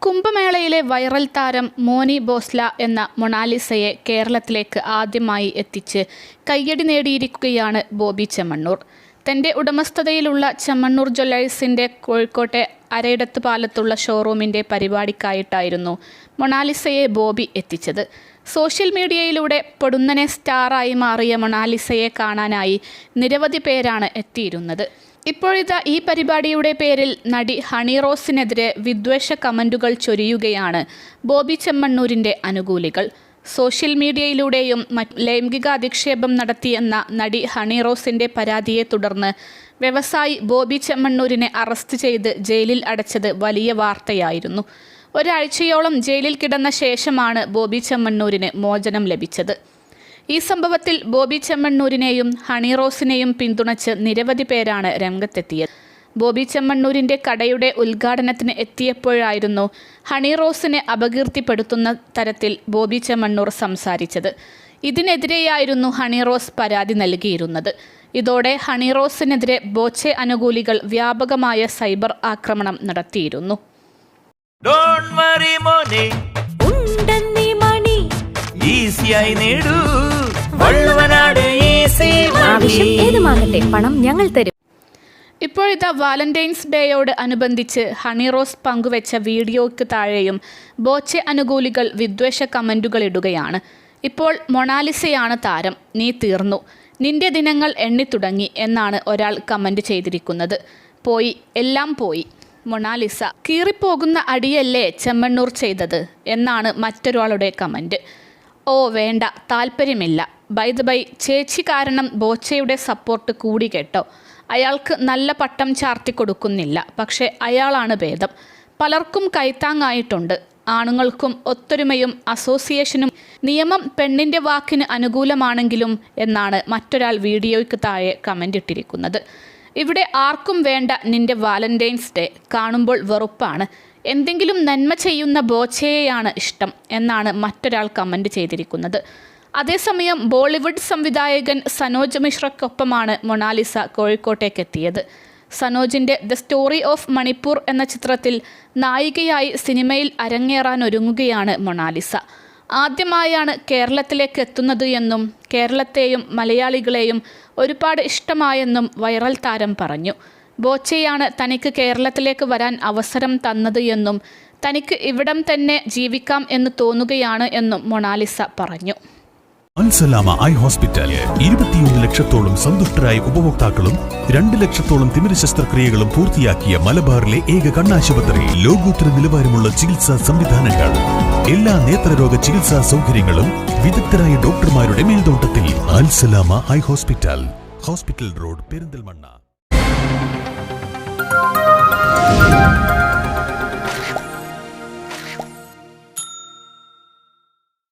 കുംഭമേളയിലെ viral താരം മോനി ബോസ്ല എന്ന മൊണാലിസയെ കേരളത്തിലേക്ക് ആദ്യമായി എത്തിച്ച് കയ്യടി നേടിയിരിക്കുകയാണ് ബോബി ചെമ്മണ്ണൂർ. തൻ്റെ ഉടമസ്ഥതയിലുള്ള ചെമ്മണ്ണൂർ ജ്വല്ലേഴ്സിൻ്റെ കോഴിക്കോട്ടെ അരയിടത്ത് പാലത്തുള്ള ഷോറൂമിൻ്റെ പരിപാടിക്കായിട്ടായിരുന്നു മൊണാലിസയെ ബോബി എത്തിച്ചത്. സോഷ്യൽ മീഡിയയിലൂടെ പൊടുന്നനെ സ്റ്റാറായി മാറിയ മൊണാലിസയെ കാണാനായി നിരവധി പേരാണ് എത്തിയിരുന്നത്. ഇപ്പോഴിതാ ഈ പരിപാടിയുടെ പേരിൽ നടി ഹണി റോസിനെതിരെ വിദ്വേഷ കമൻറ്റുകൾ ചൊരിയുകയാണ് ബോബി ചെമ്മണ്ണൂരിൻ്റെ അനുകൂലികൾ. സോഷ്യൽ മീഡിയയിലൂടെയും ലൈംഗിക അധിക്ഷേപം നടത്തിയെന്ന നടി ഹണി റോസിൻ്റെ പരാതിയെ തുടർന്ന് വ്യവസായി ബോബി ചെമ്മണ്ണൂരിനെ അറസ്റ്റ് ചെയ്ത് ജയിലിൽ അടച്ചത് വലിയ വാർത്തയായിരുന്നു. ഒരാഴ്ചയോളം ജയിലിൽ കിടന്ന ശേഷമാണ് ബോബി ചെമ്മണ്ണൂരിന് മോചനം ലഭിച്ചത്. ഈ സംഭവത്തിൽ ബോബി ചെമ്മണ്ണൂരിനെയും ഹണി റോസിനെയും പിന്തുണച്ച് നിരവധി പേരാണ് രംഗത്തെത്തിയത്. ബോബി ചെമ്മണ്ണൂരിൻ്റെ കടയുടെ ഉദ്ഘാടനത്തിന് എത്തിയപ്പോഴായിരുന്നു ഹണി റോസിനെ അപകീർത്തിപ്പെടുത്തുന്ന തരത്തിൽ ബോബി ചെമ്മണ്ണൂർ സംസാരിച്ചത്. ഇതിനെതിരെയായിരുന്നു ഹണി റോസ് പരാതി നൽകിയിരുന്നത്. ഇതോടെ ഹണി റോസിനെതിരെ ബോച്ചെ അനുകൂലികൾ വ്യാപകമായ സൈബർ ആക്രമണം നടത്തിയിരുന്നു. പണം ഞങ്ങൾ തരും. ഇപ്പോഴിതാ വാലന്റൈൻസ് ഡേയോട് അനുബന്ധിച്ച് ഹണി റോസ് പങ്കുവെച്ച വീഡിയോയ്ക്ക് താഴെയും ബോച്ചെ അനുകൂലികൾ വിദ്വേഷ കമൻറ്റുകൾ ഇടുകയാണ്. ഇപ്പോൾ മൊണാലിസയാണ് താരം, നീ തീർന്നു, നിന്റെ ദിനങ്ങൾ എണ്ണിത്തുടങ്ങി എന്നാണ് ഒരാൾ കമൻറ്റ് ചെയ്തിരിക്കുന്നത്. പോയി, എല്ലാം പോയി, മൊണാലിസ കീറിപ്പോകുന്ന അടിയല്ലേ ചെമ്മണ്ണൂർ ചെയ്തത് എന്നാണ് മറ്റൊരാളുടെ കമൻറ്റ്. ഓ വേണ്ട, താല്പര്യമില്ല. ബൈ ദ ബൈ, ചേച്ചി കാരണം ബോച്ചയുടെ സപ്പോർട്ട് കൂടി കേട്ടോ. അയാൾക്ക് നല്ല പട്ടം ചാർത്തി കൊടുക്കുന്നില്ല, പക്ഷേ അയാളാണ് ഭേദം. പലർക്കും കൈത്താങ്ങായിട്ടുണ്ട്. ആണുങ്ങൾക്കും ഒത്തൊരുമയും അസോസിയേഷനും നിയമം പെണ്ണിൻ്റെ വാക്കിന് അനുകൂലമാണെങ്കിലും എന്നാണ് മറ്റൊരാൾ വീഡിയോയ്ക്ക് താഴെ കമൻ്റ് ഇട്ടിരിക്കുന്നത്. ഇവിടെ ആർക്കും വേണ്ട നിന്റെ വാലന്റൈൻസ് ഡേ, കാണുമ്പോൾ വെറുപ്പാണ്. എന്തെങ്കിലും നന്മ ചെയ്യുന്ന ബോച്ചയെയാണ് ഇഷ്ടം എന്നാണ് മറ്റൊരാൾ കമൻറ്റ് ചെയ്തിരിക്കുന്നത്. അതേസമയം ബോളിവുഡ് സംവിധായകൻ സനോജ് മിശ്രയ്ക്കൊപ്പമാണ് മൊണാലിസ കോഴിക്കോട്ടേക്കെത്തിയത്. സനോജിൻ്റെ ദ സ്റ്റോറി ഓഫ് മണിപ്പൂർ എന്ന ചിത്രത്തിൽ നായികയായി സിനിമയിൽ അരങ്ങേറാനൊരുങ്ങുകയാണ് മൊണാലിസ. ആദ്യമായാണ് കേരളത്തിലേക്ക് എത്തുന്നത് എന്നും കേരളത്തെയും മലയാളികളെയും ഒരുപാട് ഇഷ്ടമായെന്നും വൈറൽ താരം പറഞ്ഞു. ബോച്ചയാണ് തനിക്ക് കേരളത്തിലേക്ക് വരാൻ അവസരം തന്നത് എന്നും തനിക്ക് ഇവിടം തന്നെ ജീവിക്കാം എന്ന് തോന്നുകയാണ് എന്നും മൊണാലിസ പറഞ്ഞു. അൽസലാമ ഐ ഹോസ്പിറ്റൽ 21 ലക്ഷത്തോളം സന്തുഷ്ടരായ ഉപഭോക്താക്കളും 2 ലക്ഷത്തോളം തിമിര ശസ്ത്രക്രിയകളും പൂർത്തിയാക്കിയ മലബാറിലെ ഏക കണ്ണാശുപത്രി. ലോകോത്തര നിലവാരമുള്ള ചികിത്സാ സംവിധാനങ്ങൾ, എല്ലാ നേത്രരോഗ ചികിത്സാ സൗകര്യങ്ങളും വിദഗ്ധരായ ഡോക്ടർമാരുടെ മേൽനോട്ടത്തിൽ. Al Salama eye hospital, hospital road, Perinthalmanna.